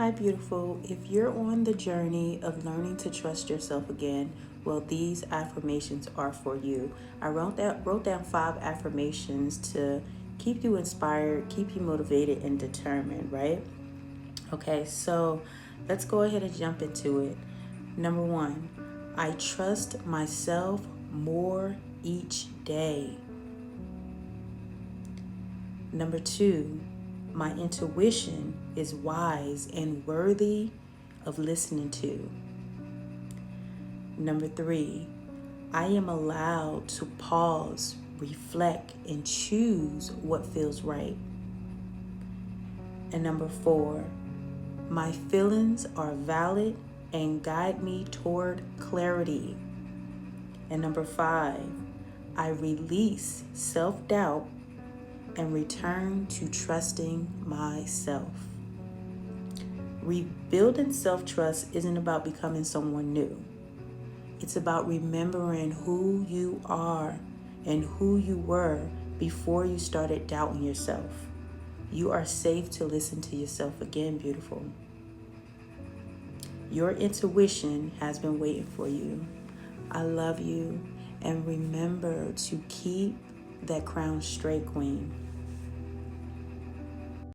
Hi, beautiful. If you're on the journey of learning to trust yourself again, well, these affirmations are for you. I wrote down 5 affirmations to keep you inspired, keep you motivated, and determined, right? Okay, so let's go ahead and jump into it. Number 1, I trust myself more each day. Number 2, my intuition is wise and worthy of listening to. Number 3, I am allowed to pause, reflect, and choose what feels right. And number 4, my feelings are valid and guide me toward clarity. And number 5, I release self-doubt and return to trusting myself. Rebuilding self-trust isn't about becoming someone new. It's about remembering who you are and who you were before you started doubting yourself. You are safe to listen to yourself again, beautiful. Your intuition has been waiting for you. I love you, and remember to keep that crown straight, queen.